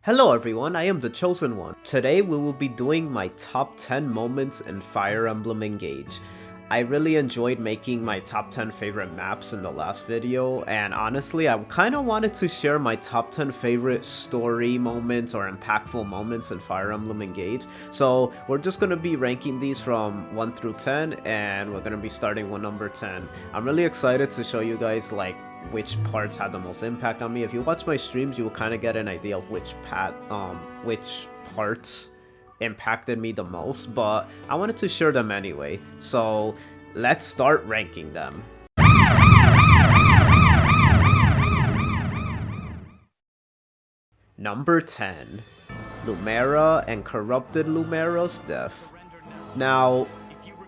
Hello everyone, I am the Chosen One. Today we will be doing my top 10 moments in Fire Emblem Engage. I really enjoyed making my top 10 favorite maps in the last video, and honestly I kinda wanted to share my top 10 favorite story moments or impactful moments in Fire Emblem Engage. So we're just gonna be ranking these from 1 through 10, and we're gonna be starting with number 10. I'm really excited to show you guys which parts had the most impact on me. If you watch my streams, you will kind of get an idea of which parts impacted me the most, but I wanted to share them anyway. So let's start ranking them. Number 10, Lumera and Corrupted Lumera's death. Now,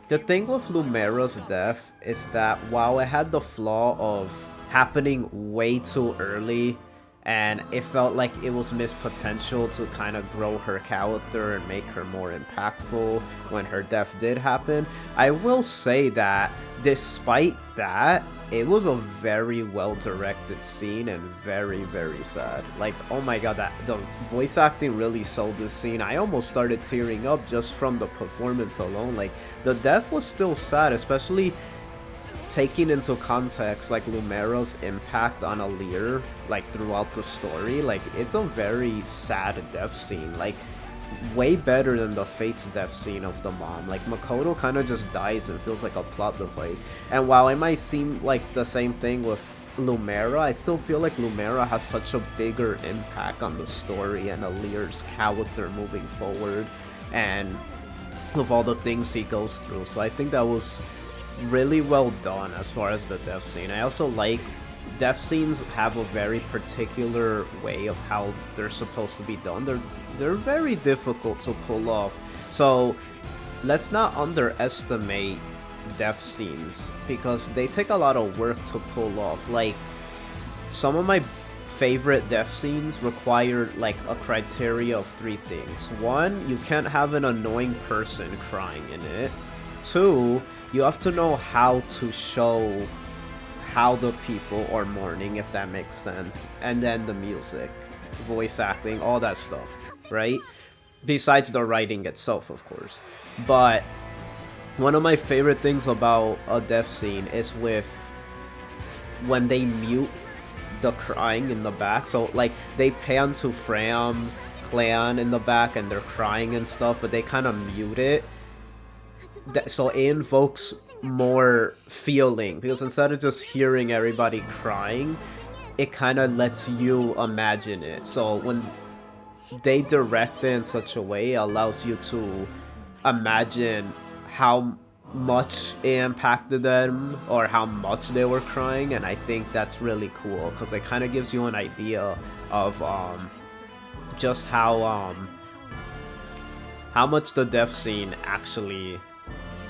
the thing with Lumera's death is that while it had the flaw of happening way too early, and it felt like it was missed potential to kind of grow her character and make her more impactful when her death did happen, I will say that despite that, it was a very well directed scene and very, very sad. Like, oh my god, the voice acting really sold this scene. I almost started tearing up just from the performance alone. Like, the death was still sad, especially taking into context like Lumera's impact on Alear throughout the story. Like, it's a very sad death scene, like way better than the Fate's death scene of the mom. Like, Makoto kind of just dies and feels like a plot device, and while it might seem like the same thing with Lumera, I still feel like Lumera has such a bigger impact on the story and Alear's character moving forward and with all the things he goes through. So I think that was really well done as far as the death scene. I also like death scenes have a very particular way of how they're supposed to be done. They're very difficult to pull off. So let's not underestimate death scenes because they take a lot of work to pull off. Like, some of my favorite death scenes require like a criteria of 3 things. 1, you can't have an annoying person crying in it. 2, you have to know how to show how the people are mourning, if that makes sense. And then the music, voice acting, all that stuff, right? Besides the writing itself, of course. But one of my favorite things about a death scene is when they mute the crying in the back. So like they pan to Fram clan in the back and they're crying and stuff, but they kind of mute it. So it invokes more feeling, because instead of just hearing everybody crying, it kind of lets you imagine it. So when they direct it in such a way, it allows you to imagine how much it impacted them or how much they were crying, and I think that's really cool because it kind of gives you an idea of just how much the death scene actually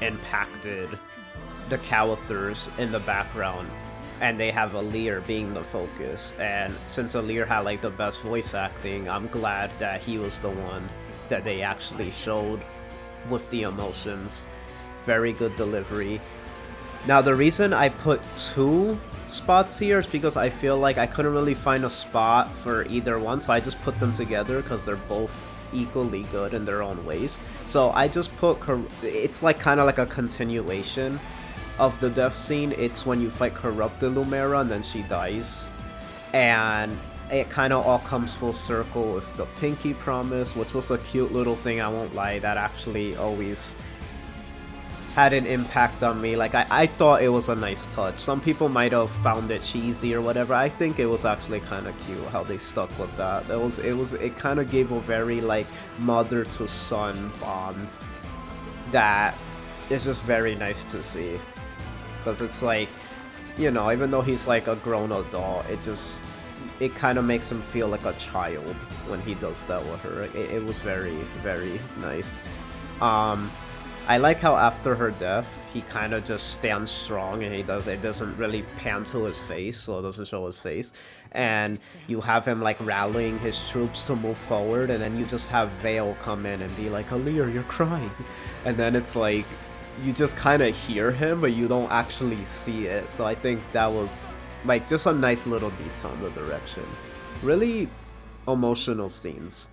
impacted the characters in the background, and they have Alear being the focus. And since Alear had like the best voice acting, I'm glad that he was the one that they actually showed with the emotions. Very good delivery. Now, the reason I put 2 spots here is because I feel like I couldn't really find a spot for either one, so I just put them together because they're both equally good in their own ways. So I just put it's like kind of like a continuation of the death scene. It's when you fight Corrupted Lumera and then she dies, and it kind of all comes full circle with the Pinky Promise, which was a cute little thing, I won't lie, that actually always had an impact on me. Like, I thought it was a nice touch. Some people might have found it cheesy or whatever. I think it was actually kind of cute how they stuck with that. It kind of gave a very like mother to son bond that is just very nice to see, because it's like, you know, even though he's like a grown adult, it kind of makes him feel like a child when he does that with her. It was very, very nice. I like how after her death, he kind of just stands strong, and it doesn't really pan to his face, so it doesn't show his face. And you have him like rallying his troops to move forward, and then you just have Vale come in and be like, Alear, you're crying. And then it's like, you just kind of hear him, but you don't actually see it. So I think that was like just a nice little detail in the direction. Really emotional scenes.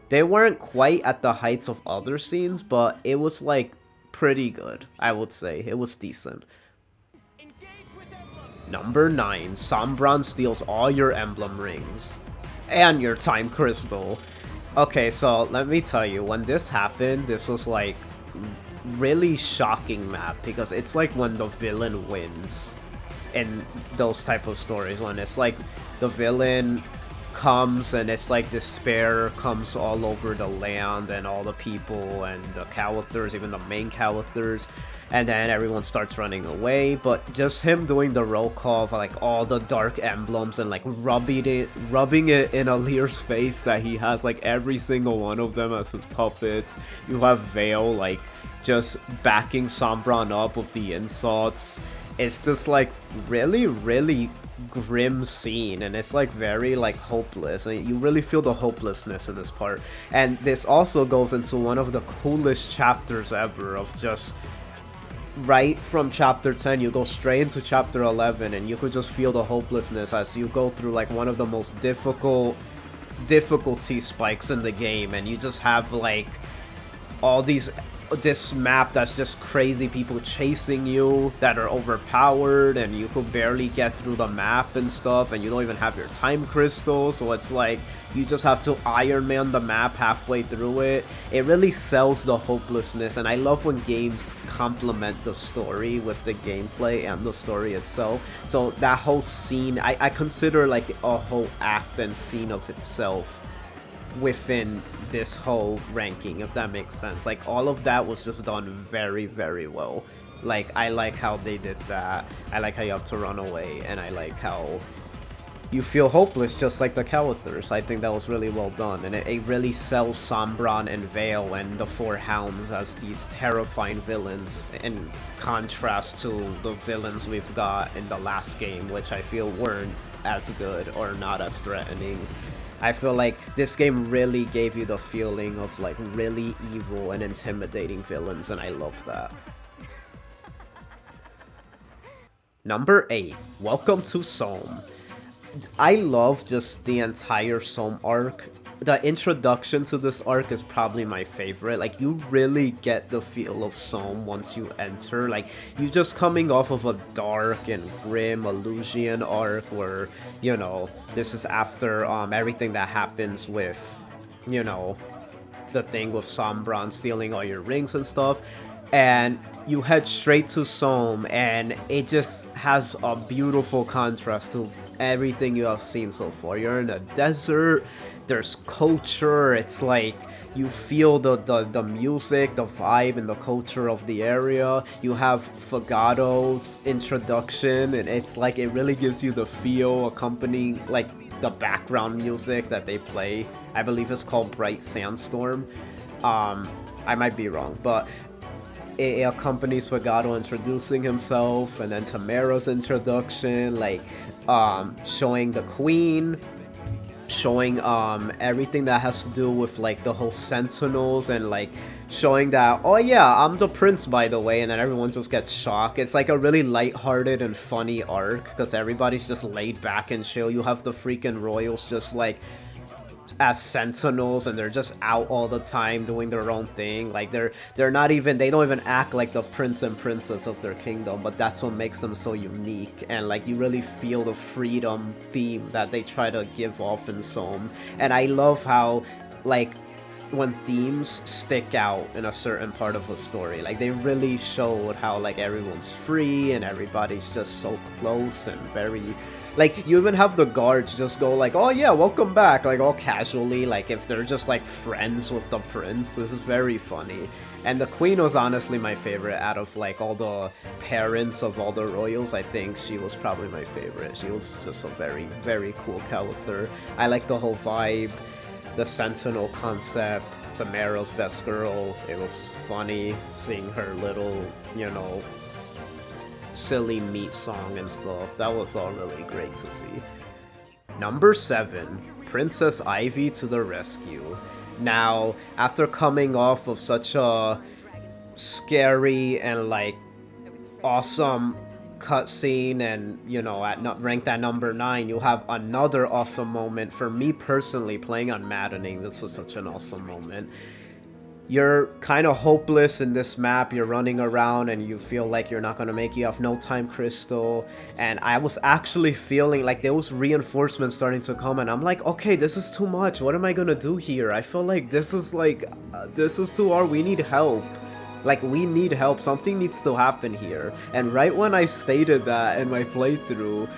They weren't quite at the heights of other scenes, but it was like pretty good, I would say. It was decent. Number 9, Sombron steals all your emblem rings. And your time crystal. Okay, so let me tell you, when this happened, this was like really shocking map, because it's like when the villain wins in those type of stories, when it's like the villain comes and it's like despair comes all over the land and all the people and the characters, even the main characters, and then everyone starts running away. But just him doing the roll call of like all the dark emblems and like rubbing it in Alear's face, that he has like every single one of them as his puppets. You have Vale like just backing Sombron up with the insults. It's just like really grim scene, and it's like very like hopeless, and you really feel the hopelessness in this part. And this also goes into one of the coolest chapters ever, of just right from chapter 10 you go straight into chapter 11, and you could just feel the hopelessness as you go through like one of the most difficulty spikes in the game, and you just have like all this map that's just crazy people chasing you that are overpowered, and you could barely get through the map and stuff, and you don't even have your time crystal, so it's like you just have to Iron Man the map halfway through it. It really sells the hopelessness, and I love when games complement the story with the gameplay and the story itself. So that whole scene, I consider like a whole act and scene of itself within this whole ranking, if that makes sense. Like all of that was just done very well. Like I like how they did that, I like how you have to run away, and I like how you feel hopeless just like the characters. I think that was really well done, and it really sells Sombron and Vale and the Four Hounds as these terrifying villains, in contrast to the villains we've got in the last game, which I feel weren't as good or not as threatening. I feel like this game really gave you the feeling of like really evil and intimidating villains, and I love that. Number 8, Welcome to Solm. I love just the entire Solm arc. The introduction to this arc is probably my favorite. Like, you really get the feel of Solm once you enter. Like, you just coming off of a dark and grim Illusion arc where, you know, this is after everything that happens with, you know, the thing with Sombron stealing all your rings and stuff. And you head straight to Solm, and it just has a beautiful contrast to everything you have seen so far. You're in a desert, there's culture, it's like you feel the music, the vibe, and the culture of the area. You have Fagado's introduction, and it's like it really gives you the feel accompanying like the background music that they play. I believe it's called Bright Sandstorm. I might be wrong, but it accompanies Fagado introducing himself, and then Tamara's introduction, like showing the queen, showing everything that has to do with like the whole sentinels, and like showing that, oh yeah, I'm the prince by the way, and then everyone just gets shocked. It's like a really lighthearted and funny arc, because everybody's just laid back and chill. You have the freaking royals just like as sentinels, and they're just out all the time doing their own thing. Like they're not even, they don't even act like the prince and princess of their kingdom, but that's what makes them so unique. And like you really feel the freedom theme that they try to give off in Solm. And I love how like when themes stick out in a certain part of a story, like they really showed how like everyone's free and everybody's just so close and very, like, you even have the guards just go like, oh yeah, welcome back, like all casually, like if they're just like friends with the prince. This is very funny. And the queen was honestly my favorite out of like all the parents of all the royals. I think she was probably my favorite. She was just a very cool character. I like the whole vibe, the sentinel concept, Tamara's best girl. It was funny seeing her little, you know, silly meat song and stuff. That was all really great to see. Number 7, Princess Ivy to the rescue. Now, after coming off of such a scary and like awesome cutscene and, you know, ranked at number 9, you have another awesome moment. For me personally, playing on Maddening, this was such an awesome moment. You're kind of hopeless in this map, you're running around and you feel like you're not going to make it, you have no time crystal, and I was actually feeling like there was reinforcements starting to come, and I'm like, okay, this is too much, what am I going to do here? I feel like this is too hard, we need help. Like, we need help, something needs to happen here. And right when I stated that in my playthrough,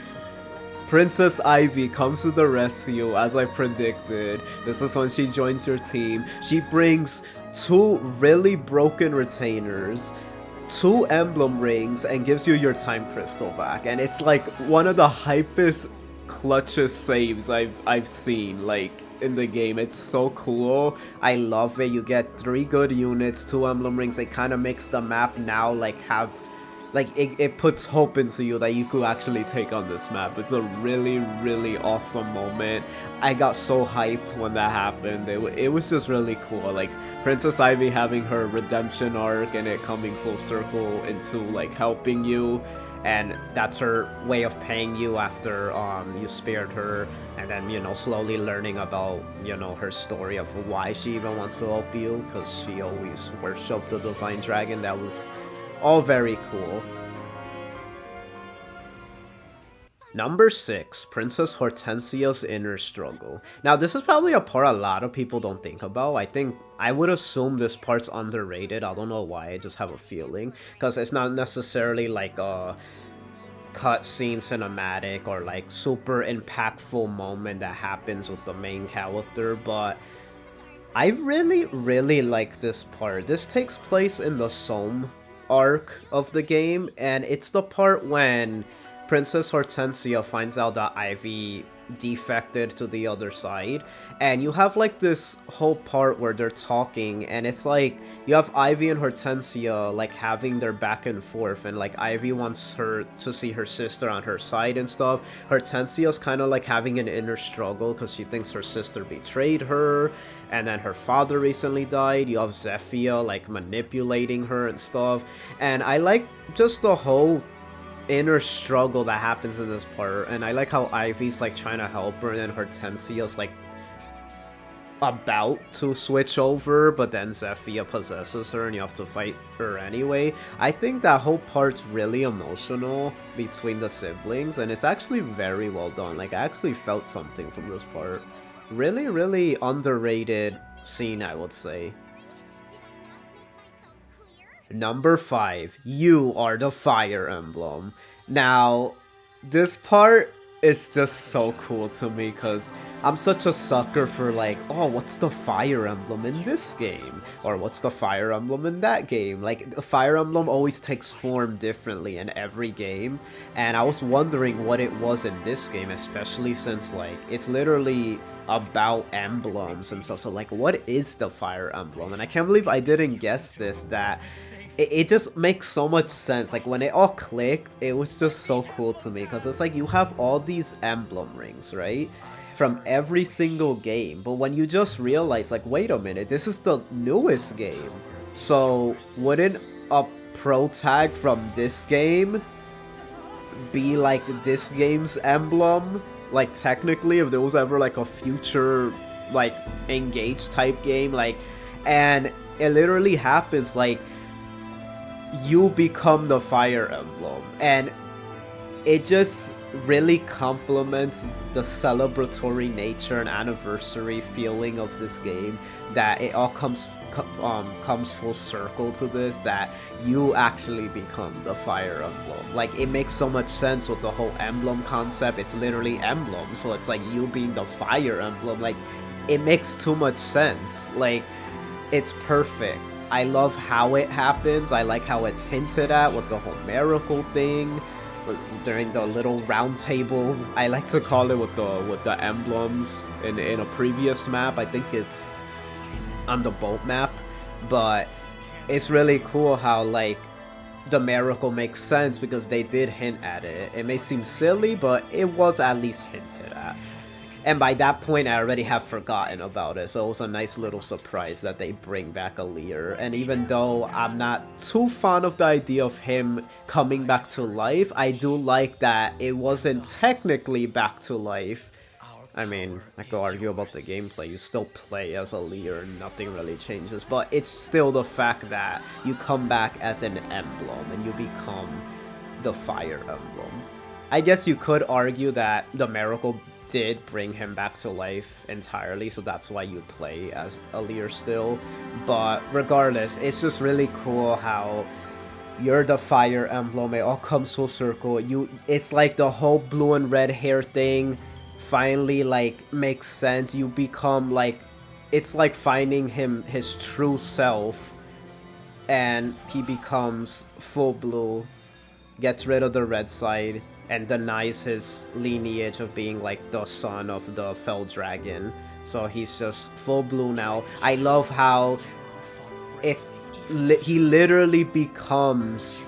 Princess Ivy comes to the rescue, as I predicted. This is when she joins your team. She brings 2 really broken retainers, 2 emblem rings, and gives you your time crystal back. And it's like one of the hypest, clutchest saves I've seen, like, in the game. It's so cool. I love it. You get 3 good units, 2 emblem rings. It kind of makes the map now like have, like, it puts hope into you that you could actually take on this map. It's a really, really awesome moment. I got so hyped when that happened. It was just really cool. Like, Princess Ivy having her redemption arc and it coming full circle into, like, helping you. And that's her way of paying you after you spared her, and then, you know, slowly learning about, you know, her story of why she even wants to help you, because she always worshipped the Divine Dragon. That was all very cool. Number 6, Princess Hortensia's inner struggle. Now, this is probably a part a lot of people don't think about. I would assume this part's underrated. I don't know why, I just have a feeling. Because it's not necessarily like a cutscene cinematic or like super impactful moment that happens with the main character, but I really, really like this part. This takes place in the Solm arc of the game, and it's the part when Princess Hortensia finds out that Ivy defected to the other side, and you have like this whole part where they're talking, and it's like you have Ivy and Hortensia like having their back and forth, and like Ivy wants her to see her sister on her side and stuff. Hortensia's kind of like having an inner struggle because she thinks her sister betrayed her, and then her father recently died. You have Zephia like manipulating her and stuff, and I like just the whole inner struggle that happens in this part. And I like how Ivy's like trying to help her, and then Hortensia's like about to switch over, but then Zephia possesses her and you have to fight her anyway. I think that whole part's really emotional between the siblings, and it's actually very well done. Like, I actually felt something from this part. Really, really underrated scene, I would say. Number 5, you are the Fire Emblem. Now, this part is just so cool to me because I'm such a sucker for like, oh, what's the Fire Emblem in this game? Or what's the Fire Emblem in that game? Like, the Fire Emblem always takes form differently in every game, and I was wondering what it was in this game, especially since like it's literally about emblems and stuff. So like, what is the Fire Emblem? And I can't believe I didn't guess this, that it just makes so much sense. Like, when it all clicked, it was just so cool to me, because it's like you have all these emblem rings, right, from every single game, but when you just realize, like, wait a minute, this is the newest game, so wouldn't a pro tag from this game be like this game's emblem? Like, technically, if there was ever like a future like Engage type game, like, and it literally happens, like, you become the Fire Emblem, and it just really complements the celebratory nature and anniversary feeling of this game, that it all comes full circle to this, that you actually become the Fire Emblem. Like, it makes so much sense with the whole emblem concept. It's literally emblem, so it's like you being the Fire Emblem. Like, it makes too much sense. Like, it's perfect. I love how it happens. I like how it's hinted at with the whole miracle thing during the little round table, I like to call it, with the emblems in a previous map. I think it's on the boat map, but it's really cool how like the miracle makes sense because they did hint at it. It may seem silly, but it was at least hinted at. And by that point, I already have forgotten about it, so it was a nice little surprise that they bring back Alear. And even though I'm not too fond of the idea of him coming back to life, I do like that it wasn't technically back to life. I mean, I could argue about the gameplay. You still play as Alear and nothing really changes, but it's still the fact that you come back as an emblem and you become the Fire Emblem. I guess you could argue that the miracle did bring him back to life entirely, so that's why you play as Alear still. But regardless, it's just really cool how you're the Fire Emblem. It all comes full circle. It's like the whole blue and red hair thing finally like makes sense. You become like, it's like finding his true self, and he becomes full blue, gets rid of the red side, and denies his lineage of being like the son of the fell dragon. So he's just full blue now. I love how he literally becomes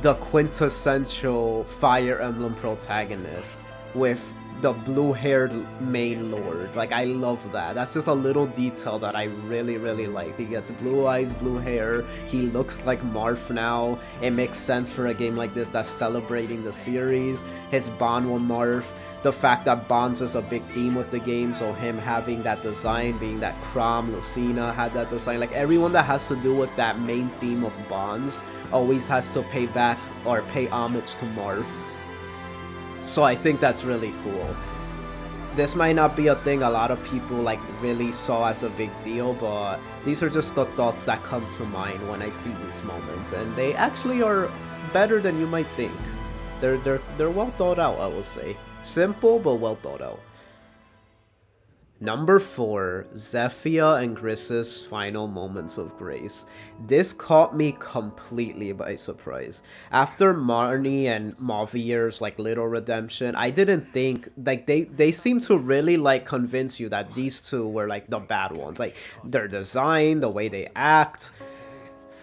the quintessential Fire Emblem protagonist with the blue-haired main lord. Like, I love that. That's just a little detail that I really, really liked. He gets blue eyes, blue hair. He looks like Marth now. It makes sense for a game like this that's celebrating the series. His bond with Marth. The fact that bonds is a big theme with the game, so him having that design, being that Crom, Lucina had that design. Like, everyone that has to do with that main theme of bonds always has to pay back or pay homage to Marth. So I think that's really cool. This might not be a thing a lot of people like really saw as a big deal, but these are just the thoughts that come to mind when I see these moments, and they actually are better than you might think. They're well thought out, I will say. Simple, but well thought out. Number 4, Zephia and Griss's final moments of grace. This caught me completely by surprise. After Marni and Mauvier's like little redemption, I didn't think like they seem to really like convince you that these two were like the bad ones. Like their design, the way they act,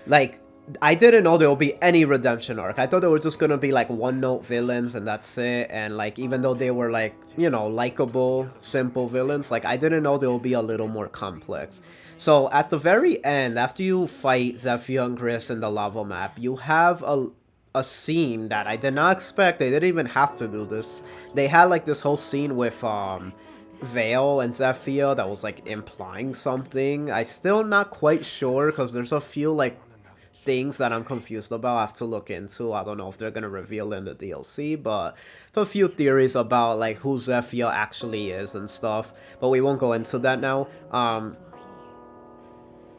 like I didn't know there would be any redemption arc. I thought they were just gonna be like one-note villains and that's it. And like even though they were like, you know, likable, simple villains, like I didn't know they would be a little more complex. So at the very end, after you fight Zephia and Griss in the lava map, you have a scene that I did not expect. They didn't even have to do this. They had like this whole scene with Vale and Zephia that was like implying something. I still not quite sure because there's a few like things that I'm confused about. I have to look into. I don't know if they're gonna reveal in the DLC, but a few theories about like who Zephia actually is and stuff, but we won't go into that now.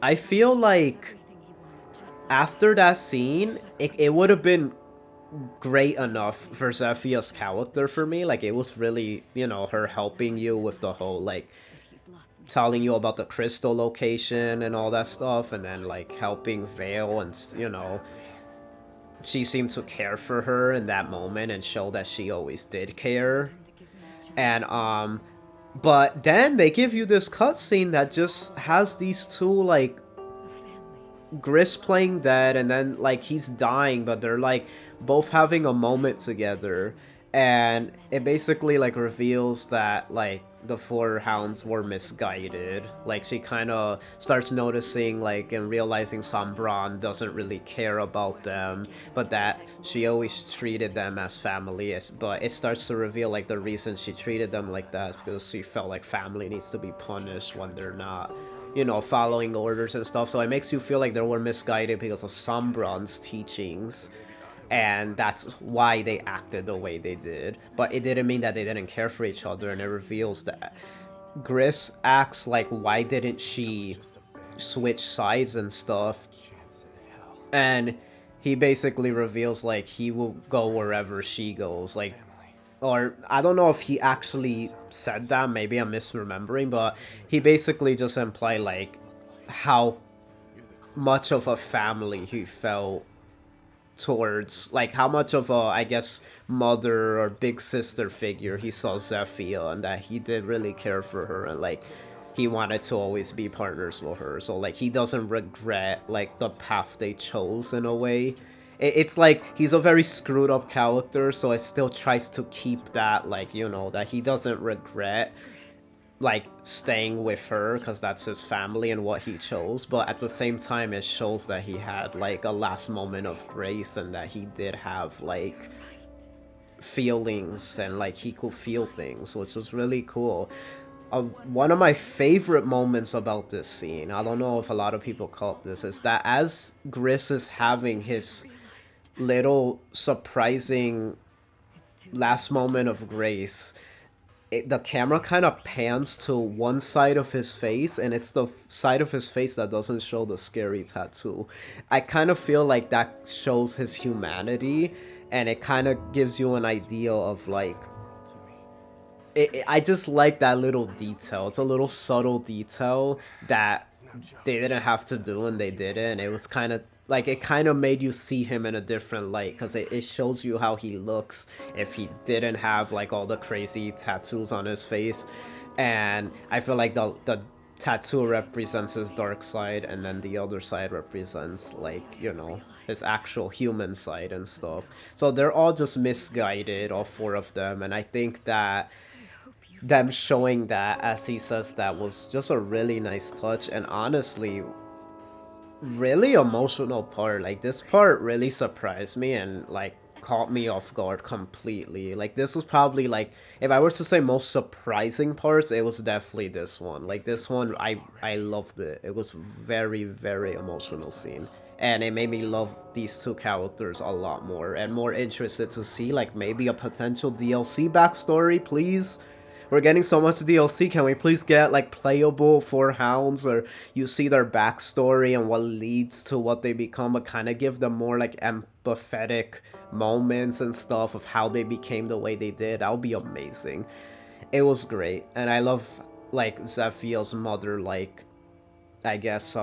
I feel like after that scene, it would have been great enough for Zephia's character for me. Like it was really, you know, her helping you with the whole like telling you about the crystal location and all that stuff, and then like helping Vale, and you know, she seemed to care for her in that moment and show that she always did care. And but then they give you this cutscene that just has these two like Griss playing dead, and then like he's dying, but they're like both having a moment together, and it basically like reveals that like the four hounds were misguided. Like she kind of starts noticing like and realizing Sombron doesn't really care about them, but that she always treated them as family. But it starts to reveal like the reason she treated them like that is because she felt like family needs to be punished when they're not, you know, following orders and stuff. So it makes you feel like they were misguided because of Sombron's teachings, and that's why they acted the way they did. But it didn't mean that they didn't care for each other, and it reveals that Griss acts like, why didn't she switch sides and stuff? And he basically reveals like he will go wherever she goes. Like, or I don't know if he actually said that, maybe I'm misremembering, but he basically just implied like how much of a family he felt towards, like how much of a, I guess, mother or big sister figure he saw Zephia, and that he did really care for her, and like he wanted to always be partners with her. So like he doesn't regret like the path they chose in a way. It's like he's a very screwed up character, so it still tries to keep that, like, you know, that he doesn't regret like staying with her because that's his family and what he chose, but at the same time it shows that he had like a last moment of grace and that he did have like feelings and like he could feel things, which was really cool. One of my favorite moments about this scene, I don't know if a lot of people caught this, is that as Griss is having his little surprising last moment of grace, the camera kind of pans to one side of his face, and it's the side of his face that doesn't show the scary tattoo. I kind of feel like that shows his humanity, and it kind of gives you an idea of like, I just like that little detail. It's a little subtle detail that they didn't have to do and they did it, and it was kind of like, it kind of made you see him in a different light because it shows you how he looks if he didn't have like all the crazy tattoos on his face. And I feel like the tattoo represents his dark side, and then the other side represents like, you know, his actual human side and stuff. So they're all just misguided, all four of them, and I think that them showing that as he says that was just a really nice touch, and honestly really emotional part. Like, this part really surprised me and like caught me off guard completely. Like, this was probably like, if I were to say most surprising parts, it was definitely this one. Like, this one, I loved it. It was very, very emotional scene, and it made me love these two characters a lot more and more interested to see like maybe a potential DLC backstory. Please, we're getting so much DLC. Can we please get like playable four hounds, or you see their backstory and what leads to what they become, but kind of give them more like empathetic moments and stuff of how they became the way they did? That would be amazing. It was great, and I love like Zephia's mother, like, I guess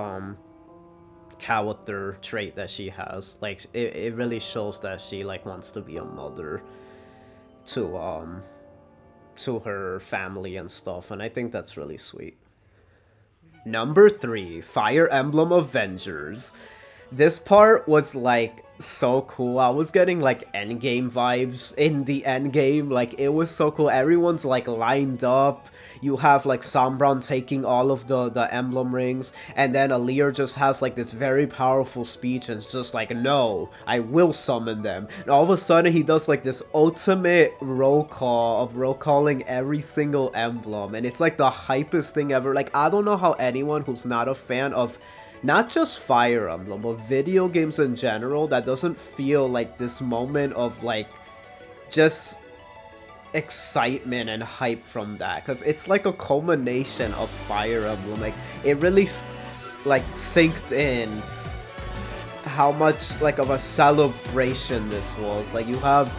character trait that she has. Like, it really shows that she like wants to be a mother to her family and stuff, and I think that's really sweet. Number 3, Fire Emblem Avengers. This part was like so cool. I was getting like endgame vibes in the endgame. Like, it was so cool. Everyone's like lined up. You have like Sombron taking all of the emblem rings, and then Alear just has like this very powerful speech and it's just like, no, I will summon them. And all of a sudden he does like this ultimate roll call of roll calling every single emblem, and it's like the hypest thing ever. Like, I don't know how anyone who's not a fan of not just Fire Emblem, but video games in general, that doesn't feel like this moment of like just excitement and hype from that, because it's like a culmination of Fire Emblem. Like, it really like synced in how much like of a celebration this was. Like, you have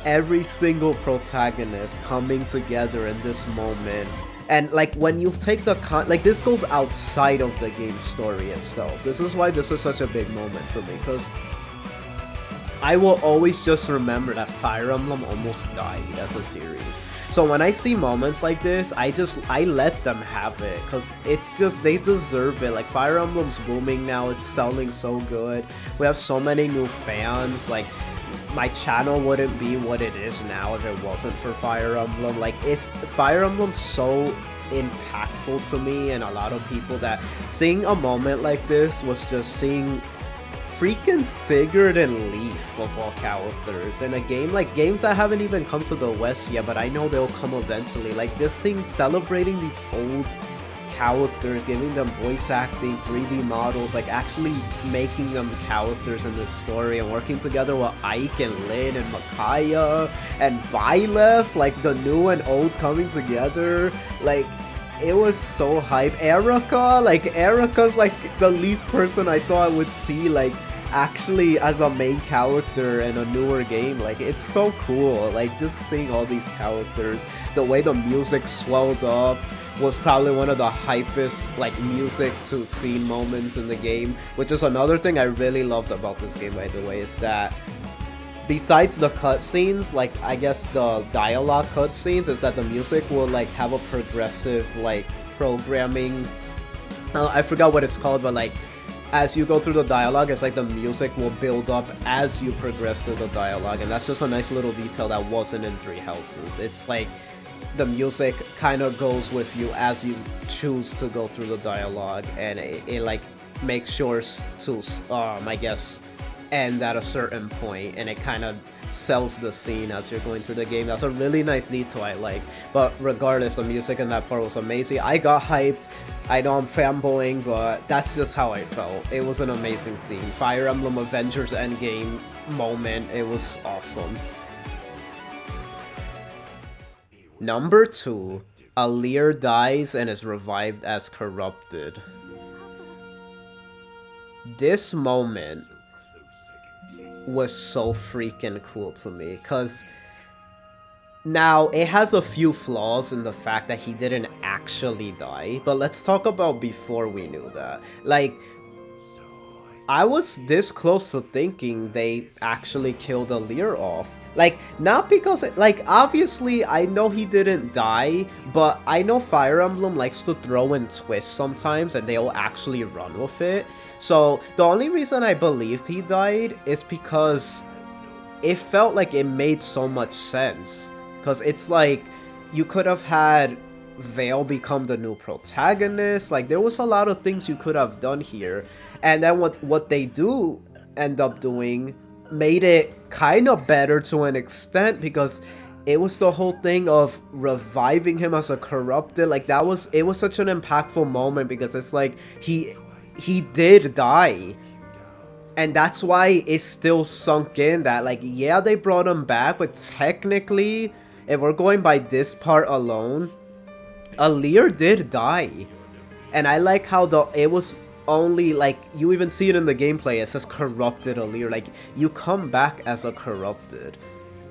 every single protagonist coming together in this moment. And like, when you take the like, this goes outside of the game story itself. This is why this is such a big moment for me, because I will always just remember that Fire Emblem almost died as a series. So when I see moments like this, I let them have it, because it's just, they deserve it. Like, Fire Emblem's booming now, it's selling so good. We have so many new fans. Like, my channel wouldn't be what it is now if it wasn't for Fire Emblem. Like, it's Fire Emblem's so impactful to me and a lot of people, that seeing a moment like this was just seeing freaking Sigurd and Leaf of all characters in a game, like games that haven't even come to the West yet, but I know they'll come eventually. Like, just seeing, celebrating these old characters, giving them voice acting, 3D models, like actually making them characters in this story, and working together with Ike and Lynn and Micaiah and Byleth, like the new and old coming together. Like, it was so hype. Erica's like the least person I thought I would see like actually as a main character in a newer game. Like, it's so cool. Like, just seeing all these characters, the way the music swelled up was probably one of the hypest like music to scene moments in the game, which is another thing I really loved about this game, by the way, is that besides the cutscenes, like, I guess the dialogue cutscenes, is that the music will like have a progressive like programming, I forgot what it's called, but like as you go through the dialogue, it's like the music will build up as you progress through the dialogue, and that's just a nice little detail that wasn't in Three Houses. It's like the music kind of goes with you as you choose to go through the dialogue, and it like makes sure to, I guess, end at a certain point, and it kind of sells the scene as you're going through the game. That's a really nice detail I like. But regardless, the music in that part was amazing. I got hyped. I know I'm fanboying, but that's just how I felt. It was an amazing scene. Fire Emblem Avengers Endgame moment. It was awesome. Number 2, Alear dies and is revived as corrupted. This moment was so freaking cool to me, because now it has a few flaws in the fact that he didn't actually die, but let's talk about before we knew that. Like, I was this close to thinking they actually killed Alear off. Like, not because, like, obviously I know he didn't die, but I know Fire Emblem likes to throw in twists sometimes and they'll actually run with it. So the only reason I believed he died is because it felt like it made so much sense. Because it's like, you could have had Vale become the new protagonist. Like, there was a lot of things you could have done here. And then what they do end up doing made it kind of better to an extent, because it was the whole thing of reviving him as a corrupted. Like, it was such an impactful moment, because it's like he did die, and that's why it's still sunk in that, like, yeah, they brought him back, but technically, if we're going by this part alone, Alear did die. And I like how it was only, like, you even see it in the gameplay, it says corrupted Alear, like, you come back as a corrupted,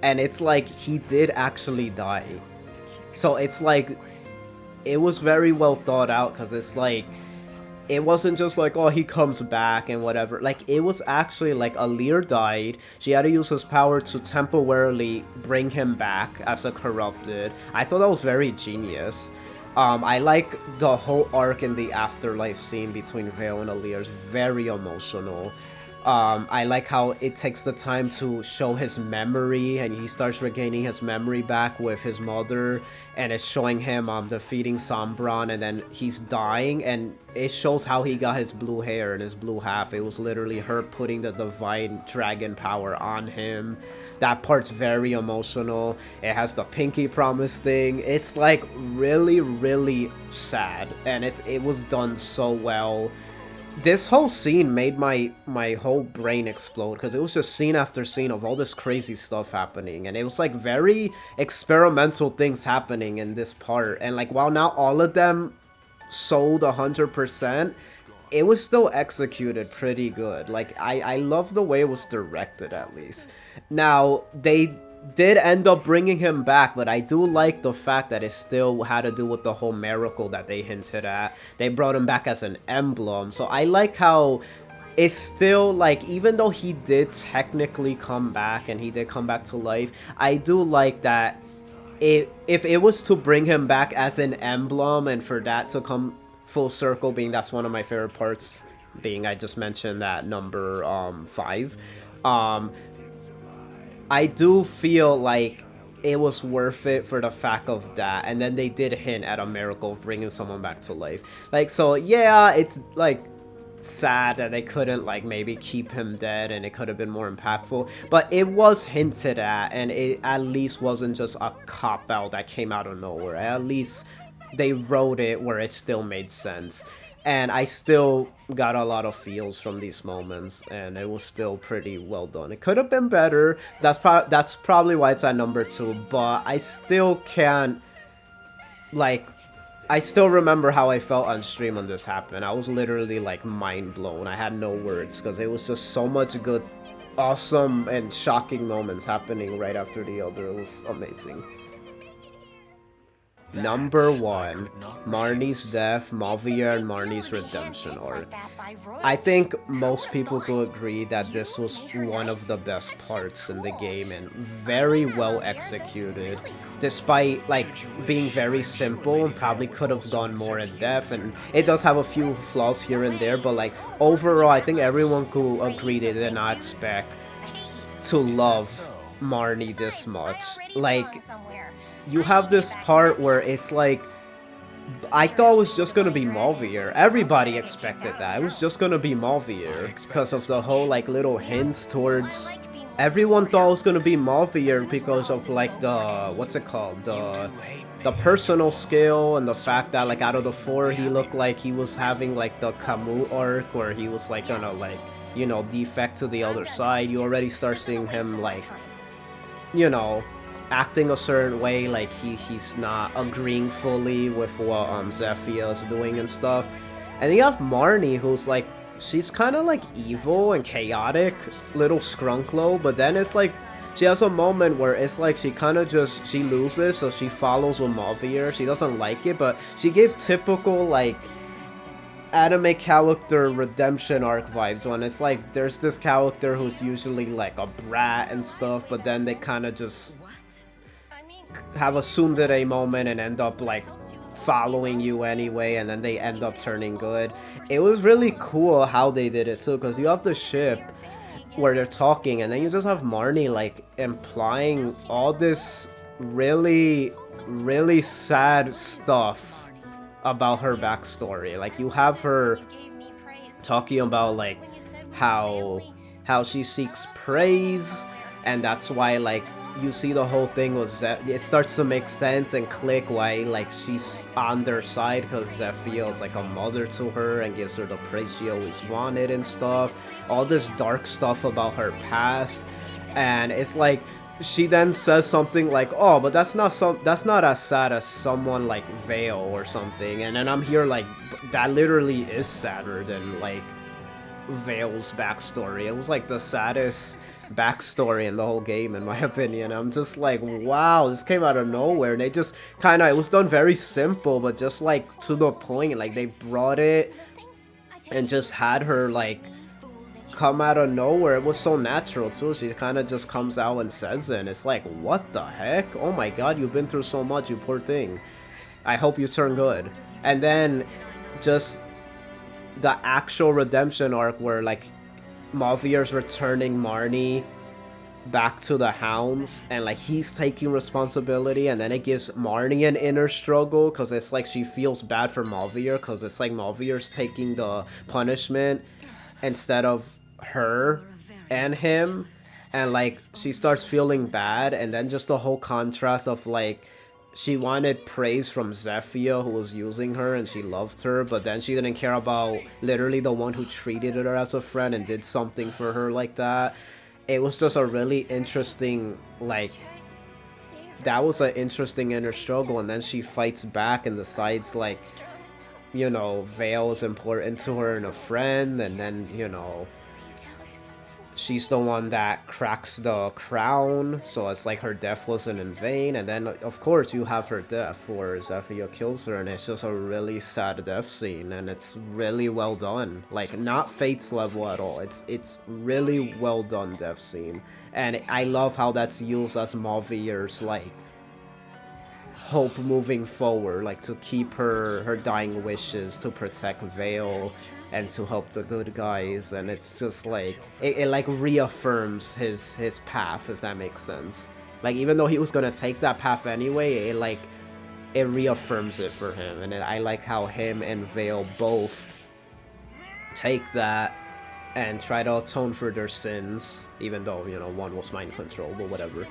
and it's like he did actually die. So it's like, it was very well thought out, because it's like, it wasn't just like, oh, he comes back and whatever. Like, it was actually like Alear died. She had to use his power to temporarily bring him back as a corrupted. I thought that was very genius. I like the whole arc in the afterlife scene between Vale and Alear. It's very emotional. I like how it takes the time to show his memory, and he starts regaining his memory back with his mother, and it's showing him defeating Sombron, and then he's dying, and it shows how he got his blue hair and his blue half. It was literally her putting the divine dragon power on him. That part's very emotional. It has the pinky promise thing. It's like really, really sad, and it was done so well. This whole scene made my whole brain explode, because it was just scene after scene of all this crazy stuff happening, and it was like very experimental things happening in this part. And like, while not all of them sold 100%, it was still executed pretty good. Like, I love the way it was directed, at least. Now, they did end up bringing him back, but I do like the fact that it still had to do with the whole miracle that they hinted at. They brought him back as an emblem, so I like how it's still like, even though he did technically come back and he did come back to life, I do like that if it was to bring him back as an emblem, and for that to come full circle, being that's one of my favorite parts, being I just mentioned that number 5, I do feel like it was worth it for the fact of that. And then they did hint at a miracle of bringing someone back to life. Like, so yeah, it's like sad that they couldn't like maybe keep him dead, and it could have been more impactful, but it was hinted at, and it at least wasn't just a cop-out that came out of nowhere. At least they wrote it where it still made sense. And I still got a lot of feels from these moments, and it was still pretty well done. It could have been better. That's probably why it's at number 2, but I still can't, like, I still remember how I felt on stream when this happened. I was literally, like, mind blown. I had no words, because it was just so much good, awesome, and shocking moments happening right after the other. It was amazing. Number 1, Marni's death, Mauvier and Marni's redemption arc. I think most people could agree that this was one of the best parts in the game and very well executed. Despite like being very simple and probably could have gone more in depth, and it does have a few flaws here and there, but like overall I think everyone could agree they did not expect to love Marni this much. Like, you have this part where it's like, I thought it was just gonna be Mauvier. Everybody expected that. It was just gonna be Mauvier because of the whole like little hints towards. Everyone thought it was gonna be Mauvier because of like the what's it called, the personal skill and the fact that like out of the 4 he looked like he was having like the Camus arc where he was like gonna like, you know, defect to the other side. You already start seeing him like, you know, acting a certain way, like he's not agreeing fully with what Zephia is doing and stuff. And you have Marni, who's like, she's kind of like evil and chaotic, little skrunklo, but then it's like she has a moment where it's like she kind of just, she loses, so she follows with Mauvier. She doesn't like it, but she gave typical like anime character redemption arc vibes when it's like there's this character who's usually like a brat and stuff, but then they kind of just have a tsundere moment and end up like following you anyway, and then they end up turning good. It was really cool how they did it too, because you have the ship where they're talking and then you just have Marni like implying all this really sad stuff about her backstory. Like you have her talking about like how she seeks praise, and that's why like you see the whole thing was it starts to make sense and click why like she's on their side, because Zephia is like a mother to her and gives her the praise she always wanted and stuff. All this dark stuff about her past, and it's like she then says something like, oh, but that's not as sad as someone like Vale or something, and then I'm here like, that literally is sadder than like Vale's backstory. It was like the saddest backstory in the whole game in my opinion. I'm just like, wow, this came out of nowhere, and they just kind of, it was done very simple but just like to the point. Like they brought it and just had her like come out of nowhere. It was so natural too. She kind of just comes out and says it, and it's like, what the heck, oh my god, you've been through so much, you poor thing, I hope you turn good. And then just the actual redemption arc where like Mauvier's returning Marni back to the Hounds, and like he's taking responsibility, and then it gives Marni an inner struggle because it's like she feels bad for Mauvier because it's like Mauvier's taking the punishment instead of her and him, and like she starts feeling bad. And then just the whole contrast of like she wanted praise from Zephia, who was using her, and she loved her, but then she didn't care about literally the one who treated her as a friend and did something for her like that. It was just a really interesting, like, that was an interesting inner struggle. And then she fights back and decides like, you know, Vale is important to her and a friend, and then, you know, she's the one that cracks the crown, so it's like her death wasn't in vain. And then of course you have her death where Zephia kills her, and it's just a really sad death scene, and it's really well done. Like not Fate's level at all. It's really well done death scene, and I love how that's used as Mauvier's like hope moving forward, like to keep her dying wishes to protect Vale and to help the good guys. And it's just like it like reaffirms his path, if that makes sense. Like even though he was gonna take that path anyway, it reaffirms it for him. And I like how him and Vale both take that and try to atone for their sins, even though, you know, one was mind control, but whatever.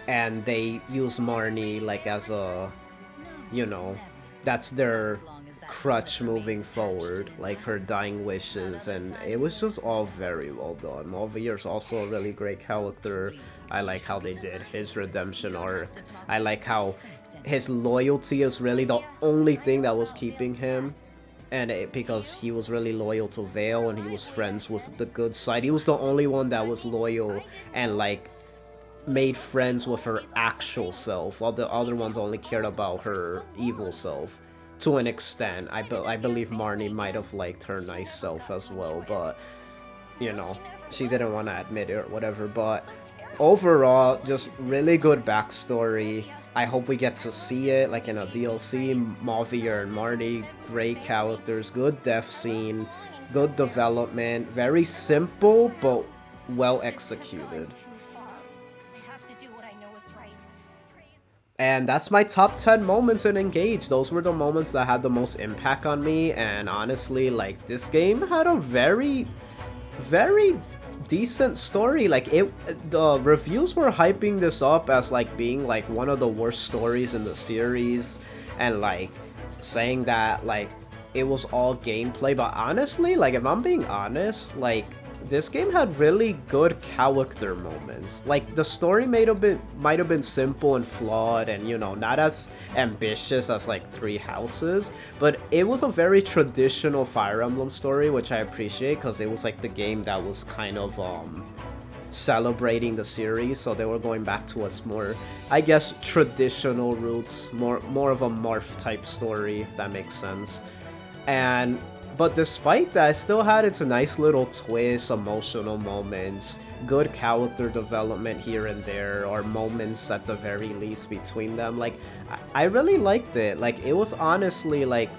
And they use Marni like as a, you know, that's their crutch moving forward, like her dying wishes. And it was just all very well done. Mauvier's also a really great character. I like how they did his redemption arc. I like how his loyalty is really the only thing that was keeping him, and because he was really loyal to Vale and he was friends with the good side. He was the only one that was loyal and like made friends with her actual self, while the other ones only cared about her evil self. To an extent, I believe Marni might have liked her nice self as well, but, you know, she didn't want to admit it or whatever. But overall, just really good backstory. I hope we get to see it, like in a DLC. Mauvier and Marni, great characters, good death scene, good development, very simple, but well executed. And that's my top 10 moments in Engage. Those were the moments that had the most impact on me, and honestly, like, this game had a very decent story. Like, the reviews were hyping this up as, like, being, like, one of the worst stories in the series, and, like, saying that, like, it was all gameplay. But honestly, like, if I'm being honest, like, this game had really good character moments. Like, the story might have been simple and flawed and, you know, not as ambitious as, like, Three Houses, but it was a very traditional Fire Emblem story, which I appreciate, because it was, like, the game that was kind of, celebrating the series, so they were going back to its more, I guess, traditional roots, more of a morph type story, if that makes sense. But despite that, it still had its nice little twists, emotional moments, good character development here and there, or moments at the very least between them. Like, I really liked it. Like, it was honestly, like,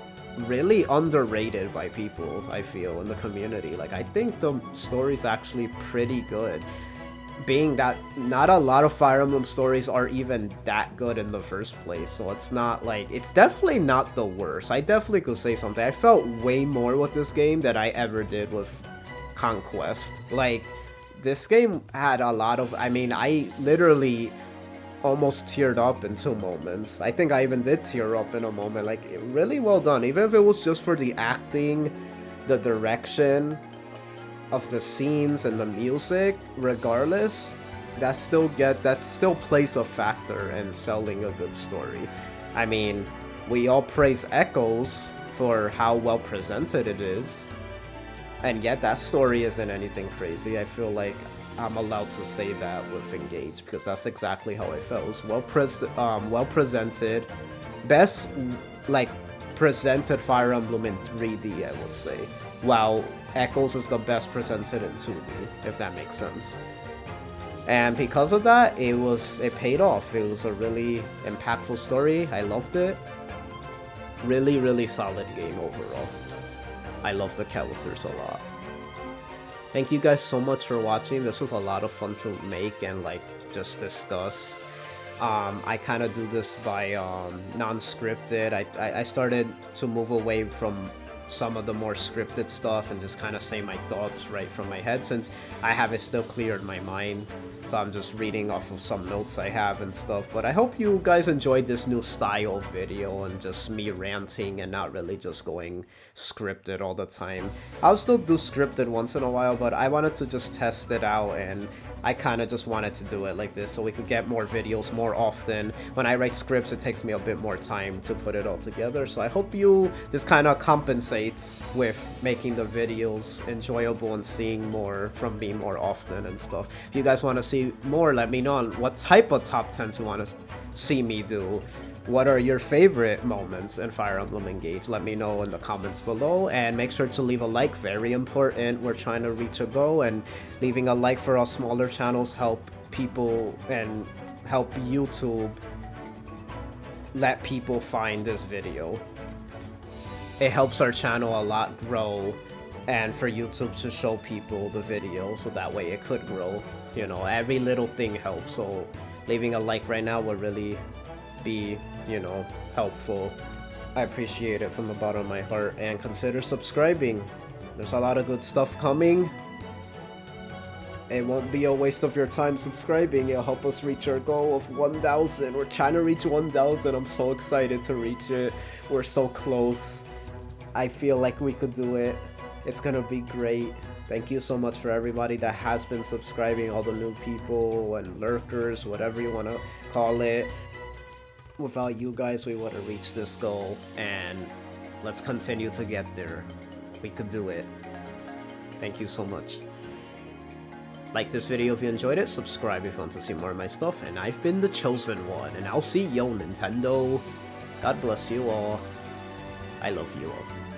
really underrated by people, I feel, in the community. Like, I think the story's actually pretty good. Being that not a lot of Fire Emblem stories are even that good in the first place, so it's not like, it's definitely not the worst. I definitely could say something. I felt way more with this game than I ever did with Conquest. Like, this game had a lot of, I mean, I literally almost teared up in some moments. I think I even did tear up in a moment. Like, really well done, even if it was just for the acting, the direction of the scenes and the music. Regardless, that still plays a factor in selling a good story. I mean, we all praise Echoes for how well presented it is, and yet that story isn't anything crazy. I feel like I'm allowed to say that with Engage, because that's exactly how I felt. It was well presented, best, like, presented Fire Emblem in 3D, I would say. While Echoes is the best presented in 2D, if that makes sense. And because of that, it paid off. It was a really impactful story. I loved it. Really, really solid game overall. I love the characters a lot. Thank you guys so much for watching. This was a lot of fun to make and, like, just discuss. I kind of do this by non-scripted. I started to move away from some of the more scripted stuff and just kind of say my thoughts right from my head, since I have it still clear in my mind. So I'm just reading off of some notes I have and stuff. But I hope you guys enjoyed this new style video and just me ranting and not really just going scripted all the time. I'll still do scripted once in a while, but I wanted to just test it out, and I kind of just wanted to do it like this so we could get more videos more often. When I write scripts, it takes me a bit more time to put it all together. So I hope this kind of compensates with making the videos enjoyable and seeing more from me more often and stuff. If you guys want to see more, let me know on what type of top 10s you want to see me do. What are your favorite moments in Fire Emblem Engage? Let me know in the comments below, and make sure to leave a like, very important. We're trying to reach a goal, and leaving a like for our smaller channels help people and help YouTube let people find this video. It helps our channel a lot grow, and for YouTube to show people the video so that way it could grow. You know, every little thing helps, so leaving a like right now would really be, you know, helpful. I appreciate it from the bottom of my heart, and consider subscribing. There's a lot of good stuff coming. It won't be a waste of your time subscribing. It'll help us reach our goal of 1,000. We're trying to reach 1,000. I'm so excited to reach it. We're so close. I feel like we could do it. It's gonna be great. Thank you so much for everybody that has been subscribing, all the new people and lurkers, whatever you want to call it. Without you guys, we would have reached this goal, and let's continue to get there. We could do it. Thank you so much. Like this video if you enjoyed it, subscribe if you want to see more of my stuff, and I've been the Chosen One, and I'll see yo, Nintendo. God bless you all. I love you all.